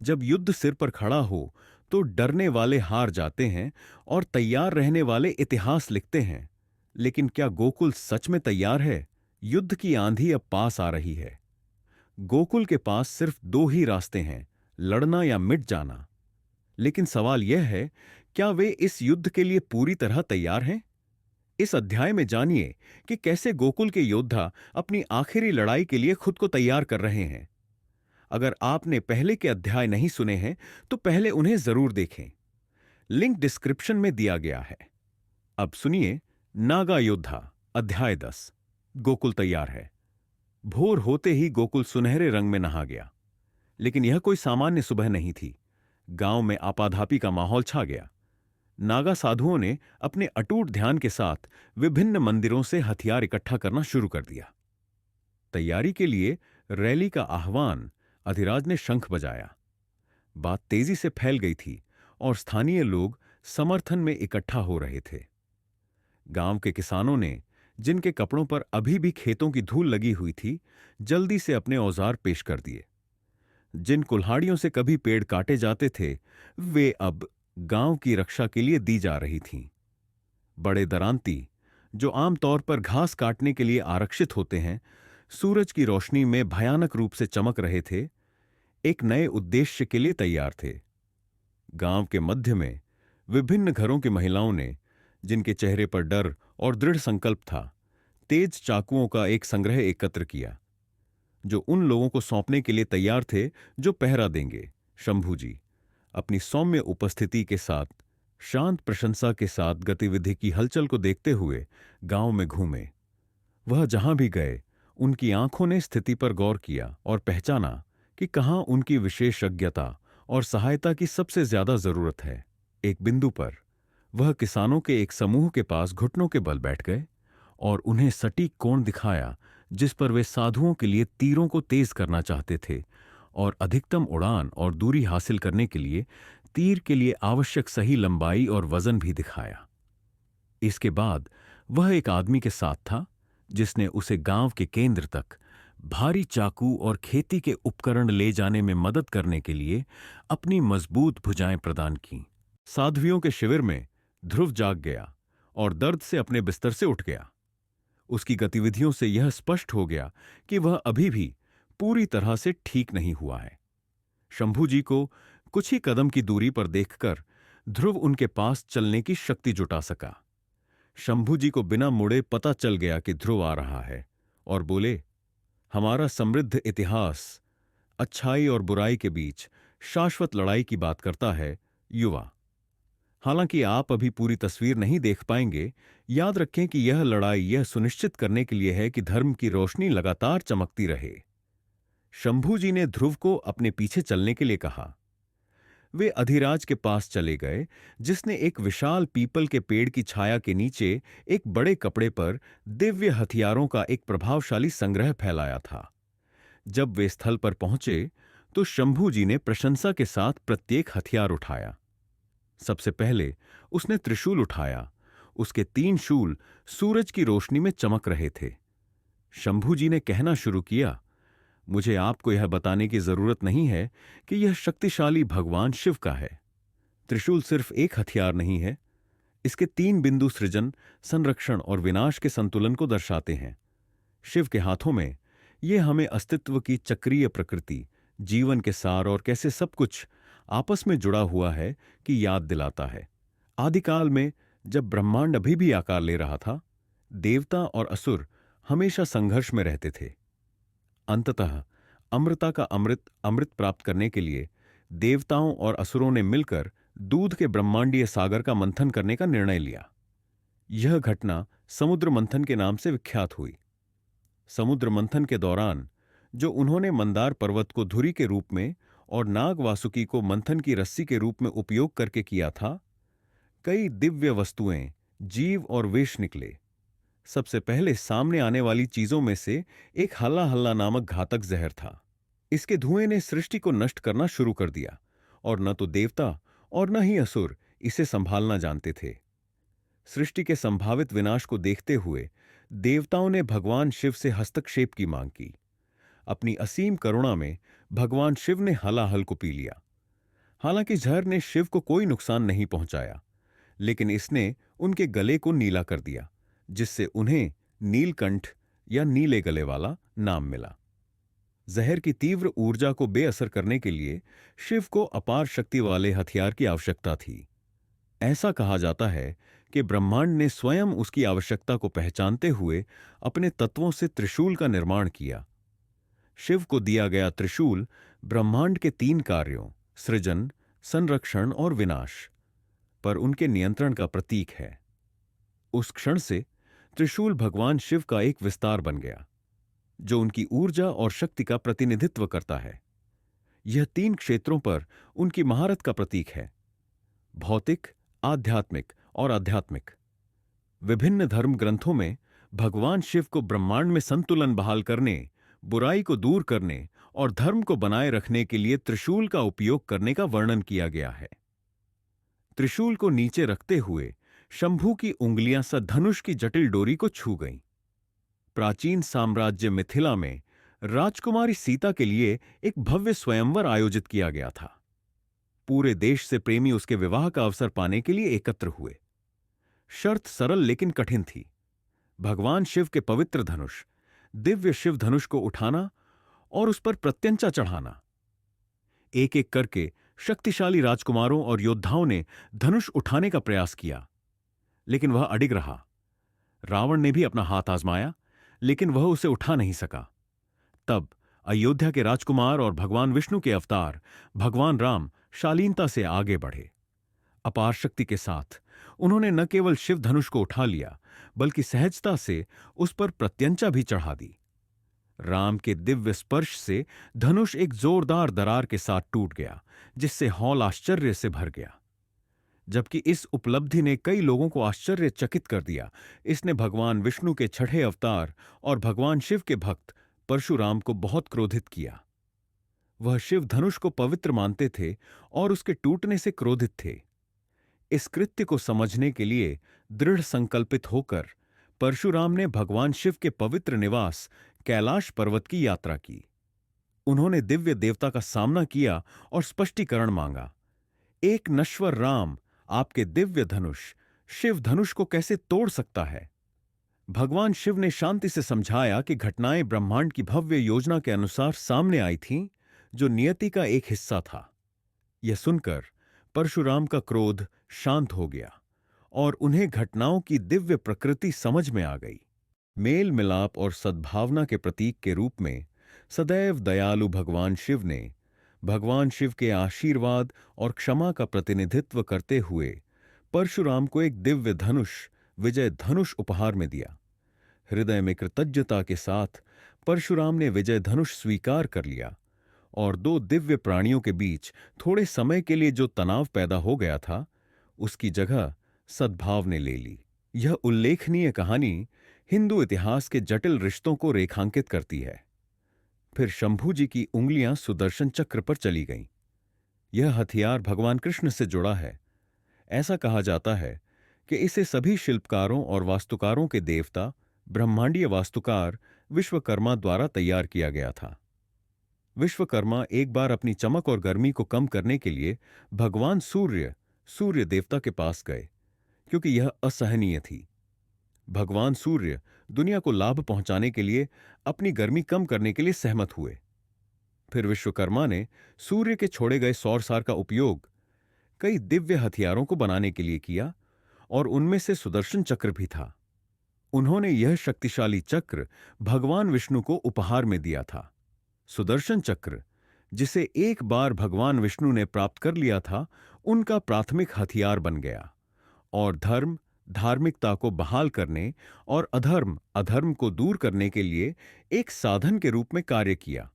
जब युद्ध सिर पर खड़ा हो तो डरने वाले हार जाते हैं और तैयार रहने वाले इतिहास लिखते हैं। लेकिन क्या गोकुल सच में तैयार है? युद्ध की आंधी अब पास आ रही है। गोकुल के पास सिर्फ दो ही रास्ते हैं, लड़ना या मिट जाना। लेकिन सवाल यह है, क्या वे इस युद्ध के लिए पूरी तरह तैयार हैं? इस अध्याय में जानिए कि कैसे गोकुल के योद्धा अपनी आखिरी लड़ाई के लिए खुद को तैयार कर रहे हैं। अगर आपने पहले के अध्याय नहीं सुने हैं तो पहले उन्हें जरूर देखें। लिंक डिस्क्रिप्शन में दिया गया है। अब सुनिए, नागा योद्धा अध्याय 10। गोकुल तैयार है। भोर होते ही गोकुल सुनहरे रंग में नहा गया। लेकिन यह कोई सामान्य सुबह नहीं थी। गांव में आपाधापी का माहौल छा गया। नागा साधुओं ने अपने अटूट ध्यान के साथ विभिन्न मंदिरों से हथियार इकट्ठा करना शुरू कर दिया। तैयारी के लिए रैली का आह्वान अधिराज ने शंख बजाया। बात तेजी से फैल गई थी और स्थानीय लोग समर्थन में इकट्ठा हो रहे थे। गांव के किसानों ने, जिनके कपड़ों पर अभी भी खेतों की धूल लगी हुई थी, जल्दी से अपने औजार पेश कर दिए। जिन कुल्हाड़ियों से कभी पेड़ काटे जाते थे, वे अब गांव की रक्षा के लिए दी जा रही थीं। बड़े दरांती, जो आमतौर पर घास काटने के लिए आरक्षित होते हैं, सूरज की रोशनी में भयानक रूप से चमक रहे थे, एक नए उद्देश्य के लिए तैयार थे। गांव के मध्य में विभिन्न घरों की महिलाओं ने, जिनके चेहरे पर डर और दृढ़ संकल्प था, तेज चाकुओं का एक संग्रह एकत्र किया, जो उन लोगों को सौंपने के लिए तैयार थे जो पहरा देंगे। शंभू जी अपनी सौम्य उपस्थिति के साथ, शांत प्रशंसा के साथ गतिविधि की हलचल को देखते हुए गांव में घूमे। वह जहां भी गए, उनकी आंखों ने स्थिति पर गौर किया और पहचाना कि कहां उनकी विशेषज्ञता और सहायता की सबसे ज्यादा जरूरत है। एक बिंदु पर वह किसानों के एक समूह के पास घुटनों के बल बैठ गए और उन्हें सटीक कोण दिखाया जिस पर वे साधुओं के लिए तीरों को तेज करना चाहते थे, और अधिकतम उड़ान और दूरी हासिल करने के लिए तीर के लिए आवश्यक सही लंबाई और वजन भी दिखाया। इसके बाद वह एक आदमी के साथ था जिसने उसे गांव के केंद्र तक भारी चाकू और खेती के उपकरण ले जाने में मदद करने के लिए अपनी मजबूत भुजाएं प्रदान की। साध्वियों के शिविर में ध्रुव जाग गया और दर्द से अपने बिस्तर से उठ गया। उसकी गतिविधियों से यह स्पष्ट हो गया कि वह अभी भी पूरी तरह से ठीक नहीं हुआ है। शंभू जी को कुछ ही कदम की दूरी पर देखकर ध्रुव उनके पास चलने की शक्ति जुटा सका। शंभू जी को बिना मुड़े पता चल गया कि ध्रुव आ रहा है और बोले, हमारा समृद्ध इतिहास अच्छाई और बुराई के बीच शाश्वत लड़ाई की बात करता है, युवा। हालांकि आप अभी पूरी तस्वीर नहीं देख पाएंगे, याद रखें कि यह लड़ाई यह सुनिश्चित करने के लिए है कि धर्म की रोशनी लगातार चमकती रहे। शंभू जी ने ध्रुव को अपने पीछे चलने के लिए कहा। वे अधिराज के पास चले गए, जिसने एक विशाल पीपल के पेड़ की छाया के नीचे एक बड़े कपड़े पर दिव्य हथियारों का एक प्रभावशाली संग्रह फैलाया था। जब वे स्थल पर पहुंचे तो शंभू जी ने प्रशंसा के साथ प्रत्येक हथियार उठाया। सबसे पहले उसने त्रिशूल उठाया। उसके 3 शूल सूरज की रोशनी में चमक रहे थे। शंभू जी ने कहना शुरू किया, मुझे आपको यह बताने की जरूरत नहीं है कि यह शक्तिशाली भगवान शिव का है। त्रिशूल सिर्फ एक हथियार नहीं है, इसके 3 बिंदु सृजन, संरक्षण और विनाश के संतुलन को दर्शाते हैं। शिव के हाथों में यह हमें अस्तित्व की चक्रीय प्रकृति, जीवन के सार और कैसे सब कुछ आपस में जुड़ा हुआ है कि याद दिलाता है। आदिकाल में जब ब्रह्मांड अभी भी आकार ले रहा था, देवता और असुर हमेशा संघर्ष में रहते थे। अंततः अमृता का अमृत प्राप्त करने के लिए देवताओं और असुरों ने मिलकर दूध के ब्रह्मांडीय सागर का मंथन करने का निर्णय लिया। यह घटना समुद्र मंथन के नाम से विख्यात हुई। समुद्र मंथन के दौरान जो उन्होंने मंदार पर्वत को धुरी के रूप में और नाग वासुकी को मंथन की रस्सी के रूप में उपयोग करके किया था, कई दिव्य वस्तुएं, जीव और विष निकले। सबसे पहले सामने आने वाली चीजों में से एक हल्ला हल्ला नामक घातक जहर था। इसके धुएं ने सृष्टि को नष्ट करना शुरू कर दिया और न तो देवता और न ही असुर इसे संभालना जानते थे। सृष्टि के संभावित विनाश को देखते हुए देवताओं ने भगवान शिव से हस्तक्षेप की मांग की। अपनी असीम करुणा में भगवान शिव ने हलाहल को पी लिया हालांकि जहर ने शिव को कोई नुकसान नहीं पहुंचाया, लेकिन इसने उनके गले को नीला कर दिया, जिससे उन्हें नीलकंठ या नीले गले वाला नाम मिला। जहर की तीव्र ऊर्जा को बेअसर करने के लिए शिव को अपार शक्ति वाले हथियार की आवश्यकता थी। ऐसा कहा जाता है कि ब्रह्मांड ने स्वयं उसकी आवश्यकता को पहचानते हुए अपने तत्वों से त्रिशूल का निर्माण किया। शिव को दिया गया त्रिशूल ब्रह्मांड के 3 कार्यों सृजन, संरक्षण और विनाश पर उनके नियंत्रण का प्रतीक है। उस क्षण से त्रिशूल भगवान शिव का एक विस्तार बन गया, जो उनकी ऊर्जा और शक्ति का प्रतिनिधित्व करता है। यह 3 क्षेत्रों पर उनकी महारत का प्रतीक है: भौतिक, आध्यात्मिक और आध्यात्मिक। विभिन्न धर्म ग्रंथों में भगवान शिव को ब्रह्मांड में संतुलन बहाल करने, बुराई को दूर करने और धर्म को बनाए रखने के लिए त्रिशूल का उपयोग करने का वर्णन किया गया है। त्रिशूल को नीचे रखते हुए शंभू की उंगलियां धनुष की जटिल डोरी को छू गईं। प्राचीन साम्राज्य मिथिला में राजकुमारी सीता के लिए एक भव्य स्वयंवर आयोजित किया गया था। पूरे देश से प्रेमी उसके विवाह का अवसर पाने के लिए एकत्र हुए। शर्त सरल लेकिन कठिन थी। भगवान शिव के पवित्र धनुष, दिव्य शिव धनुष को उठाना और उस पर प्रत्यंचा चढ़ाना। एक एक करके शक्तिशाली राजकुमारों और योद्धाओं ने धनुष उठाने का प्रयास किया, लेकिन वह अडिग रहा। रावण ने भी अपना हाथ आजमाया, लेकिन वह उसे उठा नहीं सका। तब अयोध्या के राजकुमार और भगवान विष्णु के अवतार भगवान राम शालीनता से आगे बढ़े। अपार शक्ति के साथ उन्होंने न केवल शिव धनुष को उठा लिया, बल्कि सहजता से उस पर प्रत्यंचा भी चढ़ा दी। राम के दिव्य स्पर्श से धनुष एक जोरदार दरार के साथ टूट गया, जिससे हॉल आश्चर्य से भर गया। जबकि इस उपलब्धि ने कई लोगों को आश्चर्यचकित कर दिया, इसने भगवान विष्णु के 6ठे अवतार और भगवान शिव के भक्त परशुराम को बहुत क्रोधित किया। वह शिव धनुष को पवित्र मानते थे और उसके टूटने से क्रोधित थे। इस कृत्य को समझने के लिए दृढ़ संकल्पित होकर परशुराम ने भगवान शिव के पवित्र निवास कैलाश पर्वत की यात्रा की। उन्होंने दिव्य देवता का सामना किया और स्पष्टीकरण मांगा। एक नश्वर राम आपके दिव्य धनुष, शिव धनुष को कैसे तोड़ सकता है? भगवान शिव ने शांति से समझाया कि घटनाएं ब्रह्मांड की भव्य योजना के अनुसार सामने आई थीं, जो नियति का एक हिस्सा था। यह सुनकर परशुराम का क्रोध शांत हो गया और उन्हें घटनाओं की दिव्य प्रकृति समझ में आ गई। मेल मिलाप और सद्भावना के प्रतीक के रूप में सदैव दयालु भगवान शिव ने भगवान शिव के आशीर्वाद और क्षमा का प्रतिनिधित्व करते हुए परशुराम को एक दिव्य धनुष, विजय धनुष उपहार में दिया। हृदय में कृतज्ञता के साथ परशुराम ने विजय धनुष स्वीकार कर लिया और 2 दिव्य प्राणियों के बीच थोड़े समय के लिए जो तनाव पैदा हो गया था, उसकी जगह सद्भाव ने ले ली। यह उल्लेखनीय कहानी हिंदू इतिहास के जटिल रिश्तों को रेखांकित करती है। फिर शंभू जी की उंगलियां सुदर्शन चक्र पर चली गईं। यह हथियार भगवान कृष्ण से जुड़ा है। ऐसा कहा जाता है कि इसे सभी शिल्पकारों और वास्तुकारों के देवता, ब्रह्मांडीय वास्तुकार विश्वकर्मा द्वारा तैयार किया गया था। विश्वकर्मा एक बार अपनी चमक और गर्मी को कम करने के लिए भगवान सूर्य देवता के पास गए, क्योंकि यह असहनीय थी। भगवान सूर्य दुनिया को लाभ पहुंचाने के लिए अपनी गर्मी कम करने के लिए सहमत हुए। फिर विश्वकर्मा ने सूर्य के छोड़े गए सौरसार का उपयोग कई दिव्य हथियारों को बनाने के लिए किया और उनमें से सुदर्शन चक्र भी था। उन्होंने यह शक्तिशाली चक्र भगवान विष्णु को उपहार में दिया था। सुदर्शन चक्र, जिसे एक बार भगवान विष्णु ने प्राप्त कर लिया था, उनका प्राथमिक हथियार बन गया और धर्म, धार्मिकता को बहाल करने और अधर्म को दूर करने के लिए एक साधन के रूप में कार्य किया।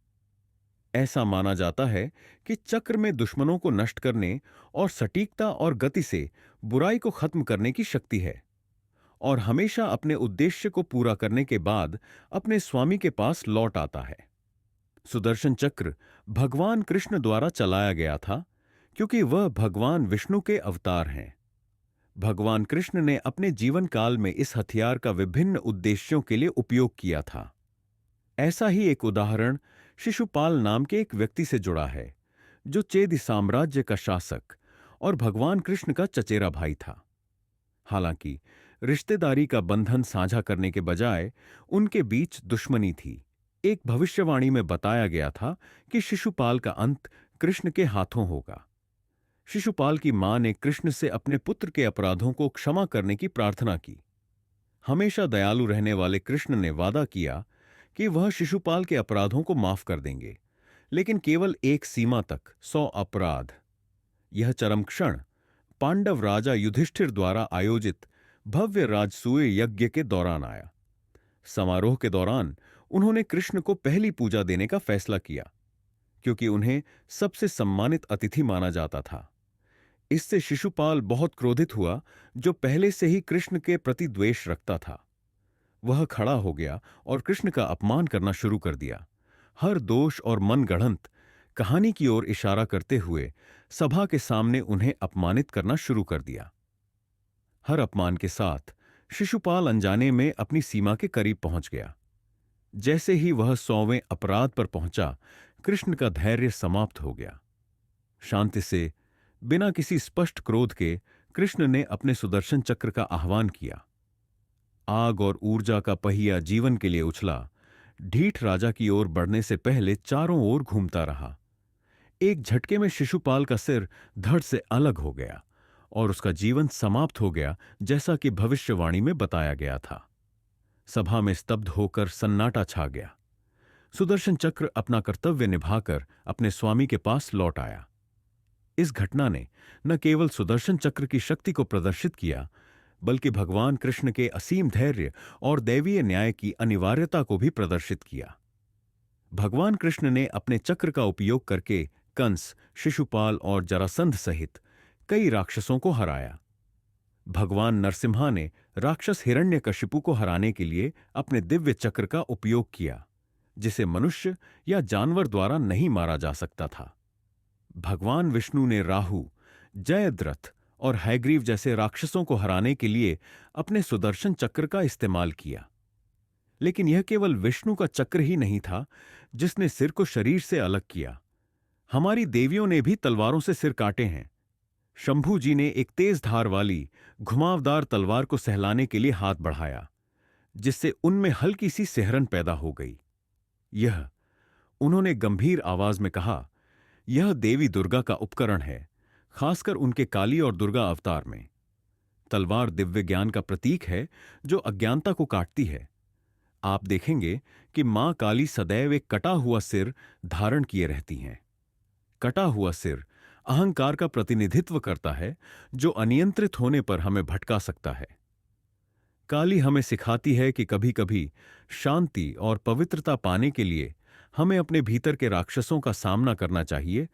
ऐसा माना जाता है कि चक्र में दुश्मनों को नष्ट करने और सटीकता और गति से बुराई को खत्म करने की शक्ति है और हमेशा अपने उद्देश्य को पूरा करने के बाद अपने स्वामी के पास लौट आता है। सुदर्शन चक्र भगवान कृष्ण द्वारा चलाया गया था, क्योंकि वह भगवान विष्णु के अवतार हैं। भगवान कृष्ण ने अपने जीवन काल में इस हथियार का विभिन्न उद्देश्यों के लिए उपयोग किया था। ऐसा ही एक उदाहरण शिशुपाल नाम के एक व्यक्ति से जुड़ा है, जो चेदी साम्राज्य का शासक और भगवान कृष्ण का चचेरा भाई था। हालांकि रिश्तेदारी का बंधन साझा करने के बजाय उनके बीच दुश्मनी थी। एक भविष्यवाणी में बताया गया था कि शिशुपाल का अंत कृष्ण के हाथों होगा। शिशुपाल की मां ने कृष्ण से अपने पुत्र के अपराधों को क्षमा करने की प्रार्थना की। हमेशा दयालु रहने वाले कृष्ण ने वादा किया कि वह शिशुपाल के अपराधों को माफ कर देंगे, लेकिन केवल एक सीमा तक, 100 अपराध। यह चरम क्षण पांडव राजा युधिष्ठिर द्वारा आयोजित भव्य राजसूय यज्ञ के दौरान आया। समारोह के दौरान उन्होंने कृष्ण को पहली पूजा देने का फैसला किया, क्योंकि उन्हें सबसे सम्मानित अतिथि माना जाता था। इससे शिशुपाल बहुत क्रोधित हुआ, जो पहले से ही कृष्ण के प्रति द्वेष रखता था। वह खड़ा हो गया और कृष्ण का अपमान करना शुरू कर दिया, हर दोष और मनगढ़ंत कहानी की ओर इशारा करते हुए सभा के सामने उन्हें अपमानित करना शुरू कर दिया। हर अपमान के साथ शिशुपाल अनजाने में अपनी सीमा के करीब पहुंच गया। जैसे ही वह 100वें अपराध पर पहुंचा, कृष्ण का धैर्य समाप्त हो गया। शांति से, बिना किसी स्पष्ट क्रोध के, कृष्ण ने अपने सुदर्शन चक्र का आह्वान किया। आग और ऊर्जा का पहिया जीवन के लिए उछला, ढीठ राजा की ओर बढ़ने से पहले चारों ओर घूमता रहा। एक झटके में शिशुपाल का सिर धड़ से अलग हो गया और उसका जीवन समाप्त हो गया, जैसा कि भविष्यवाणी में बताया गया था। सभा में स्तब्ध होकर सन्नाटा छा गया। सुदर्शन चक्र अपना कर्तव्य निभाकर अपने स्वामी के पास लौट आया। इस घटना ने न केवल सुदर्शन चक्र की शक्ति को प्रदर्शित किया, बल्कि भगवान कृष्ण के असीम धैर्य और दैवीय न्याय की अनिवार्यता को भी प्रदर्शित किया। भगवान कृष्ण ने अपने चक्र का उपयोग करके कंस, शिशुपाल और जरासंध सहित कई राक्षसों को हराया। भगवान नरसिम्हा ने राक्षस हिरण्यकशिपु को हराने के लिए अपने दिव्य चक्र का उपयोग किया, जिसे मनुष्य या जानवर द्वारा नहीं मारा जा सकता था। भगवान विष्णु ने राहु, जयद्रथ और हैग्रीव जैसे राक्षसों को हराने के लिए अपने सुदर्शन चक्र का इस्तेमाल किया। लेकिन यह केवल विष्णु का चक्र ही नहीं था जिसने सिर को शरीर से अलग किया। हमारी देवियों ने भी तलवारों से सिर काटे हैं। शंभू जी ने एक तेज धार वाली घुमावदार तलवार को सहलाने के लिए हाथ बढ़ाया, जिससे उनमें हल्की सी सिहरन पैदा हो गई। उन्होंने गंभीर आवाज में कहा, यह देवी दुर्गा का उपकरण है, खासकर उनके काली और दुर्गा अवतार में। तलवार दिव्य ज्ञान का प्रतीक है जो अज्ञानता को काटती है। आप देखेंगे कि मां काली सदैव एक कटा हुआ सिर धारण किए रहती हैं। कटा हुआ सिर अहंकार का प्रतिनिधित्व करता है, जो अनियंत्रित होने पर हमें भटका सकता है। काली हमें सिखाती है कि कभी-कभी शांति और पवित्रता पाने के लिए हमें अपने भीतर के राक्षसों का सामना करना चाहिए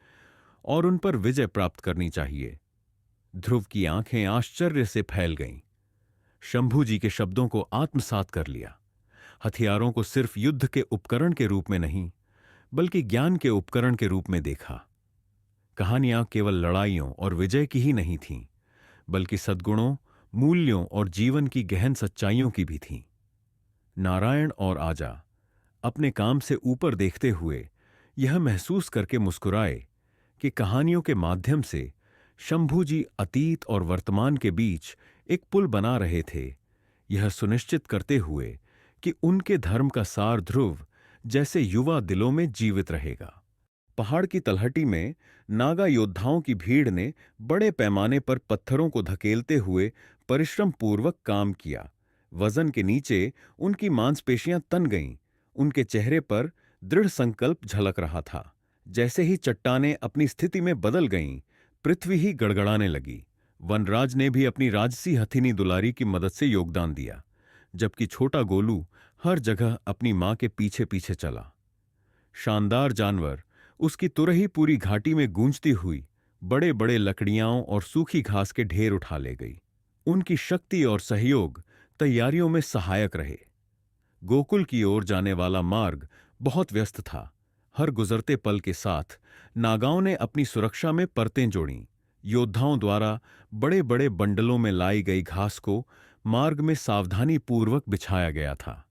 और उन पर विजय प्राप्त करनी चाहिए। ध्रुव की आंखें आश्चर्य से फैल गईं। शंभू जी के शब्दों को आत्मसात कर लिया। हथियारों को सिर्फ युद्ध के उपकरण के रूप में नहीं, बल्कि ज्ञान के उपकरण के रूप में देखा। कहानियां केवल लड़ाइयों और विजय की ही नहीं थीं, बल्कि सद्गुणों, मूल्यों और जीवन की गहन सच्चाइयों की भी थीं। नारायण और आजा अपने काम से ऊपर देखते हुए यह महसूस करके मुस्कुराए कि कहानियों के माध्यम से शंभू जी अतीत और वर्तमान के बीच एक पुल बना रहे थे, यह सुनिश्चित करते हुए कि उनके धर्म का सार ध्रुव जैसे युवा दिलों में जीवित रहेगा। पहाड़ की तलहटी में नागा योद्धाओं की भीड़ ने बड़े पैमाने पर पत्थरों को धकेलते हुए परिश्रम पूर्वक काम किया। वजन के नीचे उनकी मांसपेशियां तन गईं। उनके चेहरे पर दृढ़ संकल्प झलक रहा था। जैसे ही चट्टानें अपनी स्थिति में बदल गईं, पृथ्वी ही गड़गड़ाने लगी। वनराज ने भी अपनी राजसी हथिनी दुलारी की मदद से योगदान दिया, जबकि छोटा गोलू हर जगह अपनी मां के पीछे पीछे चला। शानदार जानवर उसकी तुरही पूरी घाटी में गूंजती हुई बड़े बड़े लकड़ियां और सूखी घास के ढेर उठा ले गई। उनकी शक्ति और सहयोग तैयारियों में सहायक रहे। गोकुल की ओर जाने वाला मार्ग बहुत व्यस्त था। हर गुजरते पल के साथ नागाओं ने अपनी सुरक्षा में परतें जोड़ीं। योद्धाओं द्वारा बड़े बड़े बंडलों में लाई गई घास को मार्ग में सावधानी पूर्वक बिछाया गया था।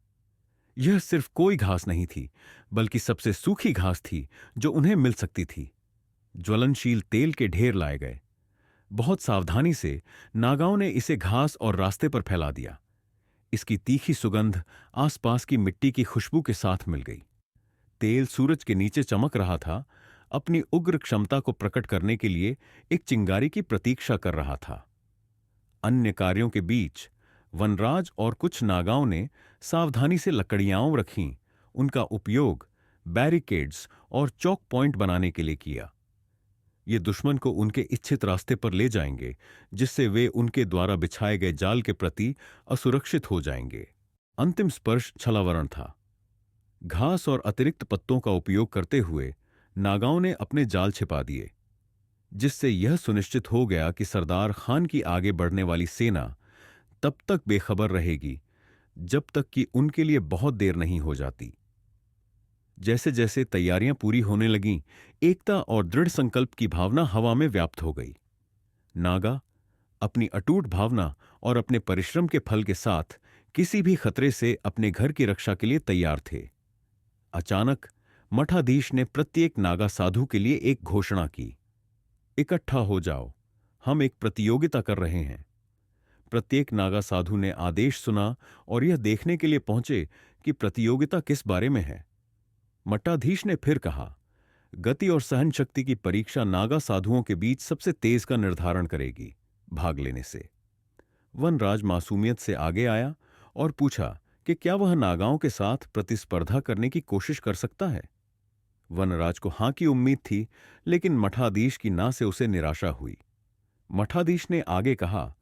यह सिर्फ कोई घास नहीं थी, बल्कि सबसे सूखी घास थी जो उन्हें मिल सकती थी। ज्वलनशील तेल के ढेर लाए गए। बहुत सावधानी से नागाओं ने इसे घास और रास्ते पर फैला दिया। इसकी तीखी सुगंध आसपास की मिट्टी की खुशबू के साथ मिल गई। तेल सूरज के नीचे चमक रहा था, अपनी उग्र क्षमता को प्रकट करने के लिए एक चिंगारी की प्रतीक्षा कर रहा था। अन्य कार्यों के बीच वनराज और कुछ नागाओं ने सावधानी से लकड़ियां रखीं। उनका उपयोग बैरिकेड्स और चौक पॉइंट बनाने के लिए किया। ये दुश्मन को उनके इच्छित रास्ते पर ले जाएंगे, जिससे वे उनके द्वारा बिछाए गए जाल के प्रति असुरक्षित हो जाएंगे। अंतिम स्पर्श छलावरण था। घास और अतिरिक्त पत्तों का उपयोग करते हुए नागाओं ने अपने जाल छिपा दिए, जिससे यह सुनिश्चित हो गया कि सरदार खान की आगे बढ़ने वाली सेना तब तक बेखबर रहेगी जब तक कि उनके लिए बहुत देर नहीं हो जाती। जैसे जैसे तैयारियां पूरी होने लगीं, एकता और दृढ़ संकल्प की भावना हवा में व्याप्त हो गई। नागा अपनी अटूट भावना और अपने परिश्रम के फल के साथ किसी भी खतरे से अपने घर की रक्षा के लिए तैयार थे। अचानक मठाधीश ने प्रत्येक नागा साधु के लिए एक घोषणा की। इकट्ठा हो जाओ, हम एक प्रतियोगिता कर रहे हैं। प्रत्येक नागा साधु ने आदेश सुना और यह देखने के लिए पहुंचे कि प्रतियोगिता किस बारे में है। मठाधीश ने फिर कहा, गति और सहन शक्ति की परीक्षा नागा साधुओं के बीच सबसे तेज का निर्धारण करेगी भाग लेने से। वनराज मासूमियत से आगे आया और पूछा कि क्या वह नागाओं के साथ प्रतिस्पर्धा करने की कोशिश कर सकता है। वनराज को हां की उम्मीद थी, लेकिन मठाधीश की ना से उसे निराशा हुई। मठाधीश ने आगे कहा,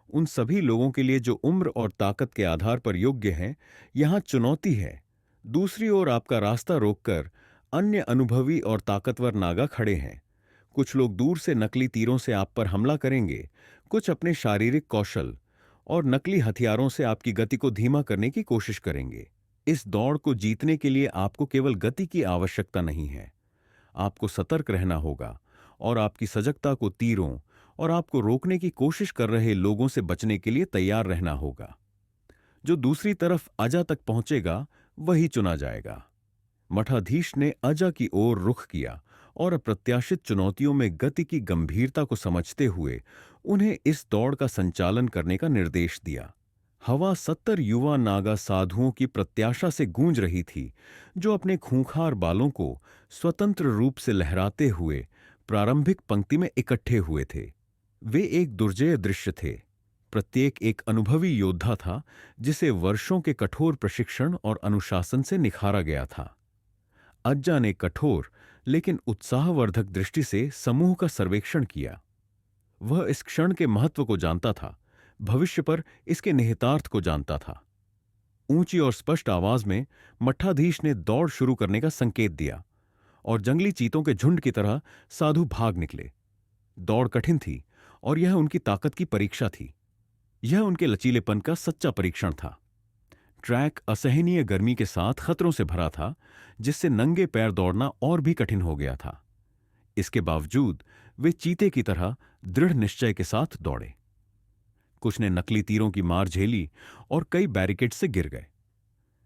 उन सभी लोगों के लिए जो उम्र और ताकत के आधार पर योग्य हैं, यहां चुनौती है। दूसरी ओर आपका रास्ता रोककर अन्य अनुभवी और ताकतवर नागा खड़े हैं। कुछ लोग दूर से नकली तीरों से आप पर हमला करेंगे, कुछ अपने शारीरिक कौशल और नकली हथियारों से आपकी गति को धीमा करने की कोशिश करेंगे। इस दौड़ को जीतने के लिए आपको केवल गति की आवश्यकता नहीं है, आपको सतर्क रहना होगा और आपकी सजगता को तीरों और आपको रोकने की कोशिश कर रहे लोगों से बचने के लिए तैयार रहना होगा। जो दूसरी तरफ अजा तक पहुंचेगा वही चुना जाएगा। मठाधीश ने अजा की ओर रुख किया और अप्रत्याशित चुनौतियों में गति की गंभीरता को समझते हुए उन्हें इस दौड़ का संचालन करने का निर्देश दिया। हवा 70 युवा नागा साधुओं की प्रत्याशा से गूंज रही थी, जो अपने खूंखार बालों को स्वतंत्र रूप से लहराते हुए प्रारंभिक पंक्ति में इकट्ठे हुए थे। वे एक दुर्जेय दृश्य थे। प्रत्येक एक अनुभवी योद्धा था, जिसे वर्षों के कठोर प्रशिक्षण और अनुशासन से निखारा गया था। अज्जा ने कठोर लेकिन उत्साहवर्धक दृष्टि से समूह का सर्वेक्षण किया। वह इस क्षण के महत्व को जानता था, भविष्य पर इसके निहितार्थ को जानता था। ऊंची और स्पष्ट आवाज में मठाधीश ने दौड़ शुरू करने का संकेत दिया और जंगली चीतों के झुंड की तरह साधु भाग निकले। दौड़ कठिन थी और यह उनकी ताकत की परीक्षा थी। यह उनके लचीलेपन का सच्चा परीक्षण था। ट्रैक असहनीय गर्मी के साथ खतरों से भरा था, जिससे नंगे पैर दौड़ना और भी कठिन हो गया था। इसके बावजूद वे चीते की तरह दृढ़ निश्चय के साथ दौड़े। कुछ ने नकली तीरों की मार झेली और कई बैरिकेड से गिर गए।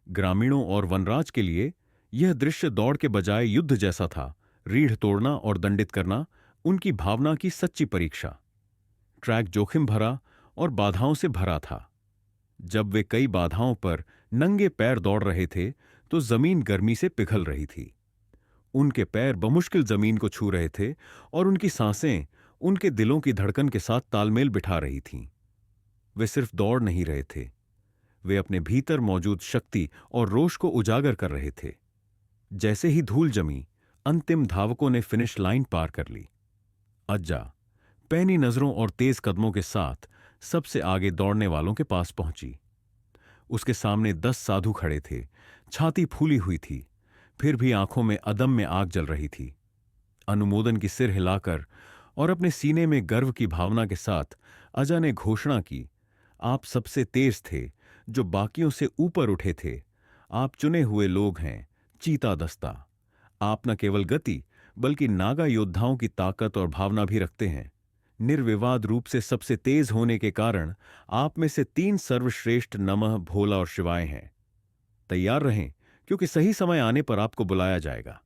ग्रामीणों और वनराज के लिए यह दृश्य दौड़ के बजाय युद्ध जैसा था। रीढ़ तोड़ना और दंडित करना उनकी भावना की सच्ची परीक्षा। ट्रैक जोखिम भरा और बाधाओं से भरा था। जब वे कई बाधाओं पर नंगे पैर दौड़ रहे थे, तो जमीन गर्मी से पिघल रही थी। उनके पैर बमुश्किल जमीन को छू रहे थे और उनकी सांसें उनके दिलों की धड़कन के साथ तालमेल बिठा रही थीं। वे सिर्फ दौड़ नहीं रहे थे, वे अपने भीतर मौजूद शक्ति और रोष को उजागर कर रहे थे। जैसे ही धूल जमी, अंतिम धावकों ने फिनिश लाइन पार कर ली। अज्जा पैनी नजरों और तेज कदमों के साथ सबसे आगे दौड़ने वालों के पास पहुंची। उसके सामने 10 साधु खड़े थे। छाती फूली हुई थी, फिर भी आंखों में अदम्य आग जल रही थी। अनुमोदन की सिर हिलाकर और अपने सीने में गर्व की भावना के साथ अजा ने घोषणा की, आप सबसे तेज थे, जो बाकियों से ऊपर उठे थे। आप चुने हुए लोग हैं, चीता दस्ता। आप न केवल गति बल्कि नागा योद्धाओं की ताकत और भावना भी रखते हैं। निर्विवाद रूप से सबसे तेज होने के कारण आप में से 3 सर्वश्रेष्ठ नमः, भोला और शिवाय हैं। तैयार रहें, क्योंकि सही समय आने पर आपको बुलाया जाएगा।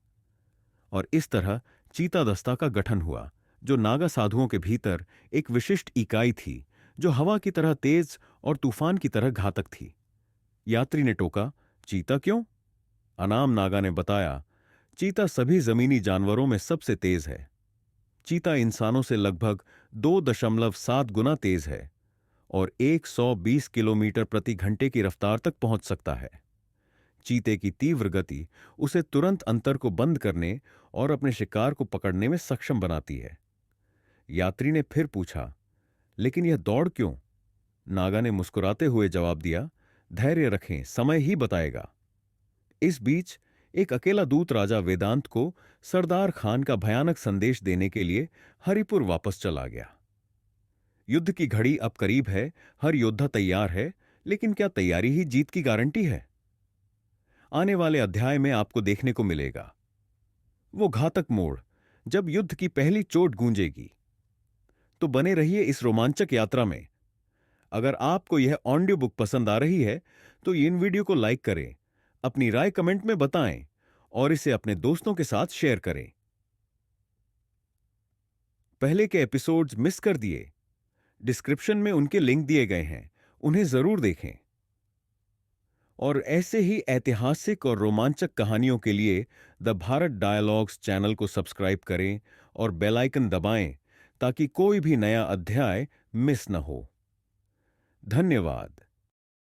और इस तरह चीता दस्ता का गठन हुआ, जो नागा साधुओं के भीतर एक विशिष्ट इकाई थी, जो हवा की तरह तेज और तूफान की तरह घातक थी। यात्री ने टोका, चीता क्यों? अनाम नागा ने बताया, चीता सभी जमीनी जानवरों में सबसे तेज है। चीता इंसानों से लगभग 2.7 गुना तेज है और 120 किलोमीटर प्रति घंटे की रफ्तार तक पहुंच सकता है। चीते की तीव्र गति उसे तुरंत अंतर को बंद करने और अपने शिकार को पकड़ने में सक्षम बनाती है। यात्री ने फिर पूछा, लेकिन यह दौड़ क्यों? नागा ने मुस्कुराते हुए जवाब दिया, धैर्य रखें, समय ही बताएगा। इस बीच एक अकेला दूत राजा वेदांत को सरदार खान का भयानक संदेश देने के लिए हरिपुर वापस चला गया। युद्ध की घड़ी अब करीब है, हर योद्धा तैयार है, लेकिन क्या तैयारी ही जीत की गारंटी है? आने वाले अध्याय में आपको देखने को मिलेगा वो घातक मोड़, जब युद्ध की पहली चोट गूंजेगी। तो बने रहिए इस रोमांचक यात्रा में। अगर आपको यह ऑडियो बुक पसंद आ रही है तो इन वीडियो को लाइक करें, अपनी राय कमेंट में बताएं और इसे अपने दोस्तों के साथ शेयर करें। पहले के एपिसोड्स मिस कर दिए? डिस्क्रिप्शन में उनके लिंक दिए गए हैं, उन्हें जरूर देखें। और ऐसे ही ऐतिहासिक और रोमांचक कहानियों के लिए द भारत डायलॉग्स चैनल को सब्सक्राइब करें और बेल आइकन दबाएं ताकि कोई भी नया अध्याय मिस न हो। धन्यवाद।